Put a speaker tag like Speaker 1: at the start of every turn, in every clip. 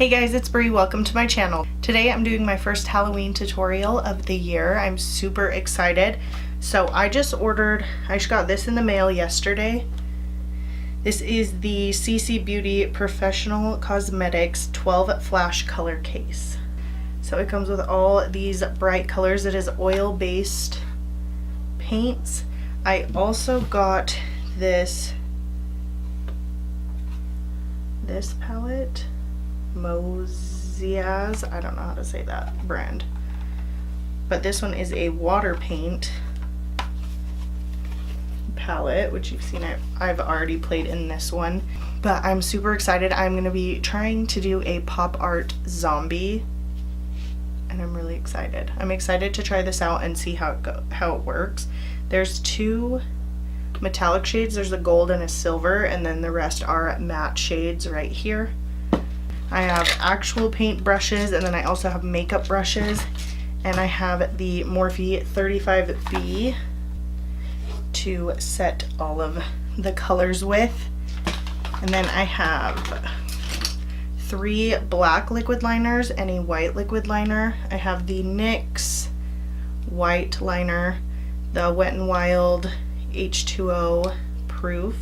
Speaker 1: Hey guys, it's Bree. Welcome to my channel. Today I'm doing my first Halloween tutorial of the year. I'm super excited. So I just got this in the mail yesterday. This is the CC Beauty Professional Cosmetics 12 Flash Color Case. So it comes with all these bright colors. It is oil-based paints. I also got this palette. Moziaz, I don't know how to say that brand, but this one is a water paint palette, which you've seen I've already played in this one, but I'm super excited. I'm going to be trying to do a pop art zombie and I'm really excited. I'm excited to try this out and see how it works. There's two metallic shades. There's a gold and a silver, and then the rest are matte shades right here. I have actual paint brushes, and then I also have makeup brushes, and I have the Morphe 35B to set all of the colors with. And then I have 3 black liquid liners and a white liquid liner. I have the NYX white liner, the Wet n Wild H2O proof,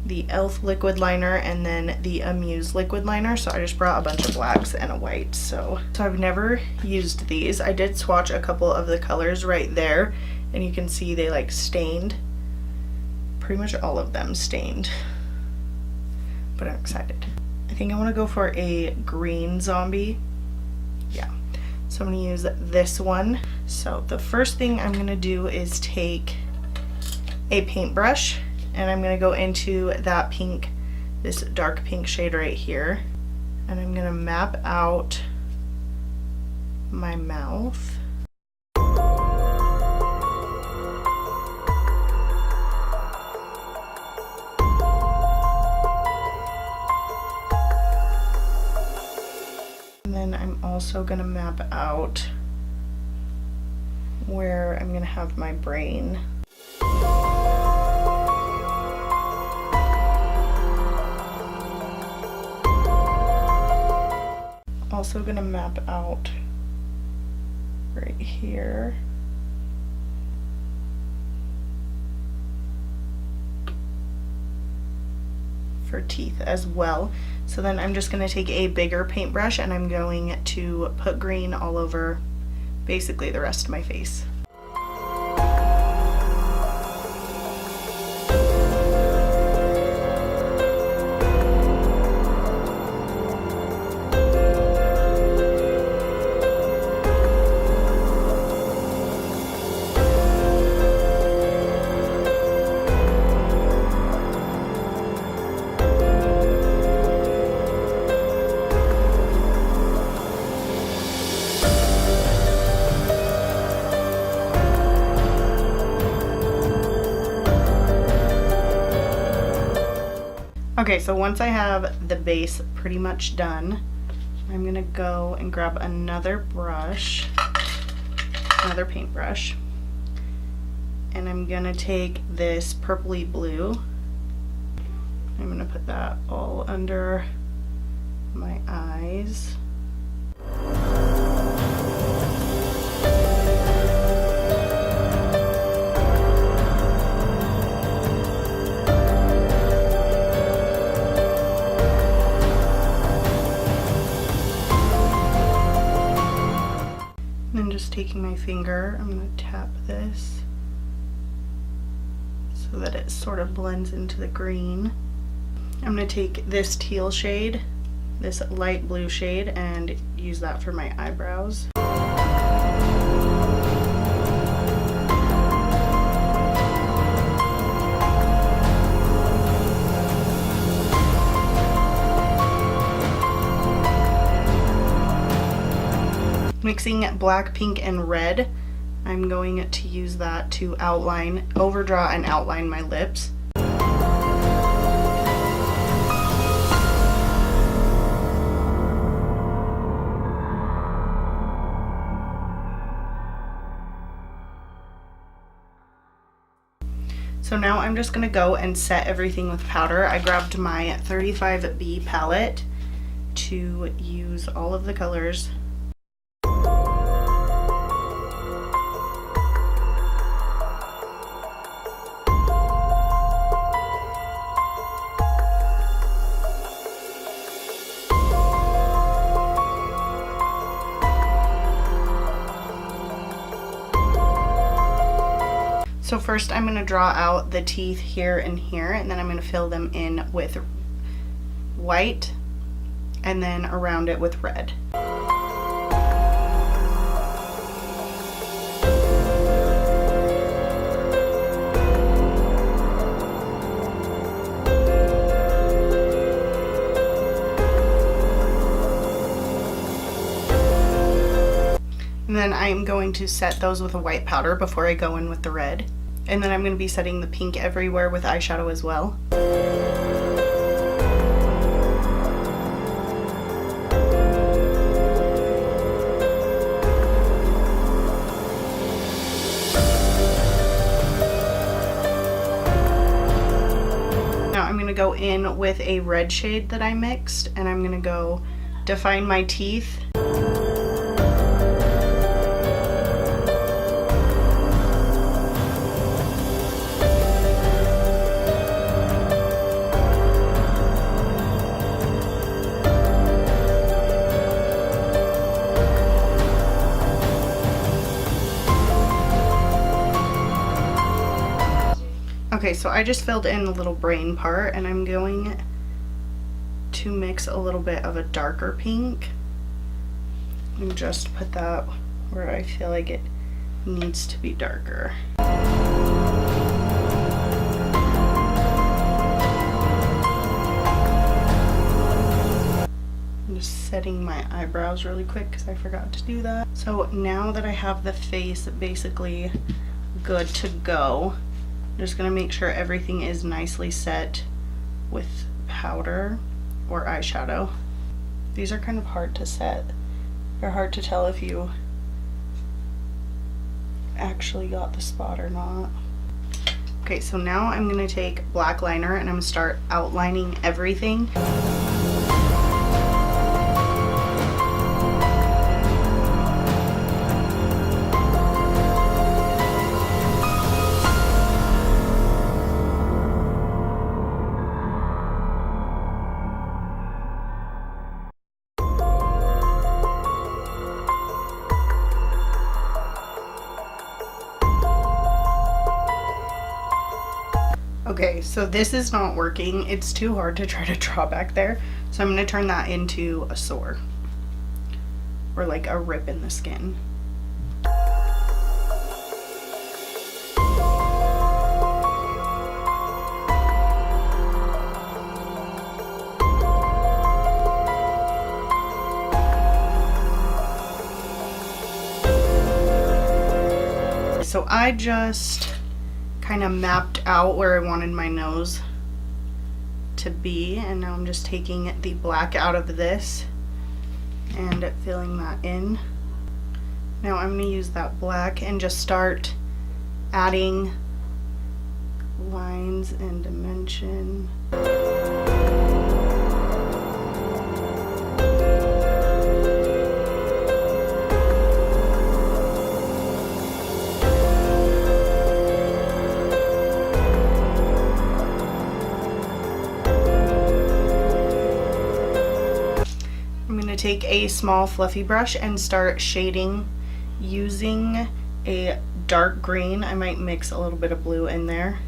Speaker 1: the e.l.f. liquid liner, and then the Amuse liquid liner. So I just brought a bunch of blacks and a white. So I've never used these. I did swatch a couple of the colors right there, and you can see they like stained. Pretty much all of them stained. But I'm excited. I think I want to go for a green zombie. Yeah. So I'm going to use this one. So the first thing I'm going to do is take a paintbrush, and I'm going to go into that pink, this dark pink shade right here, and I'm going to map out my mouth. And then I'm also going to map out where I'm going to have my brain. Also gonna map out right here. For teeth as well. So then I'm just gonna take a bigger paintbrush and I'm going to put green all over basically the rest of my face. Okay, so once I have the base pretty much done, I'm gonna go and grab another brush, another paintbrush, and I'm gonna take this purpley blue. I'm gonna put that all under my eyes. Taking my finger, I'm going to tap this so that it sort of blends into the green. I'm going to take this teal shade, this light blue shade, and use that for my eyebrows. Mixing black, pink, and red, I'm going to use that to overdraw and outline my lips. So now I'm just going to go and set everything with powder. I grabbed my 35B palette to use all of the colors. So first I'm going to draw out the teeth here and here, and then I'm going to fill them in with white and then around it with red. And then I'm going to set those with a white powder before I go in with the red. And then I'm going to be setting the pink everywhere with eyeshadow as well. Now I'm going to go in with a red shade that I mixed, and I'm going to go define my teeth. Okay, so I just filled in the little brain part, and I'm going to mix a little bit of a darker pink and just put that where I feel like it needs to be darker. I'm just setting my eyebrows really quick because I forgot to do that. So now that I have the face basically good to go, I'm just going to make sure everything is nicely set with powder or eyeshadow. These are kind of hard to set. They're hard to tell if you actually got the spot or not. Okay, so now I'm going to take black liner and I'm going to start outlining everything. Okay, so this is not working. It's too hard to try to draw back there. So I'm going to turn that into a sore or like a rip in the skin. So I just kind of mapped out where I wanted my nose to be, and now I'm just taking the black out of this and filling that in. Now I'm going to use that black and just start adding lines and dimension. Take a small fluffy brush and start shading using a dark green. I might mix a little bit of blue in there.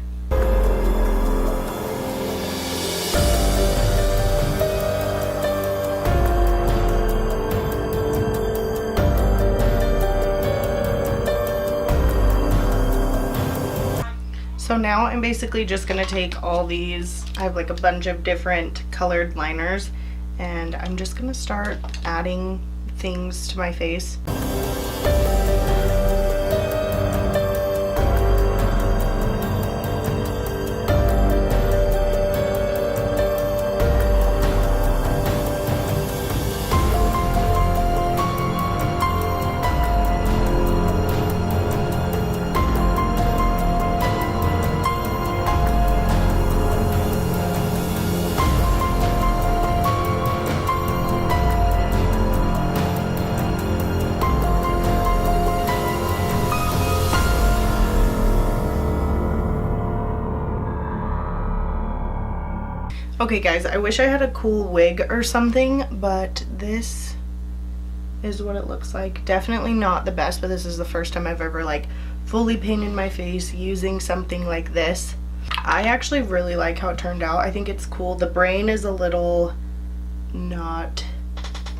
Speaker 1: So now I'm basically just going to take all these, I have like a bunch of different colored liners, and I'm just going to start adding things to my face. Okay guys, I wish I had a cool wig or something, but this is what it looks like. Definitely not the best, but this is the first time I've ever like fully painted my face using something like this. I actually really like how it turned out. I think it's cool. The brain is a little not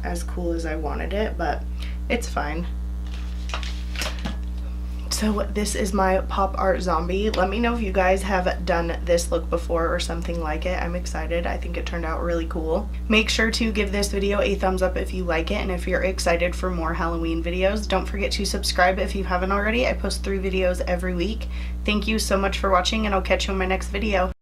Speaker 1: as cool as I wanted it, but it's fine. So this is my pop art zombie. Let me know if you guys have done this look before or something like it. I'm excited. I think it turned out really cool. Make sure to give this video a thumbs up if you like it, and if you're excited for more Halloween videos, don't forget to subscribe if you haven't already. I post 3 videos every week. Thank you so much for watching, and I'll catch you in my next video.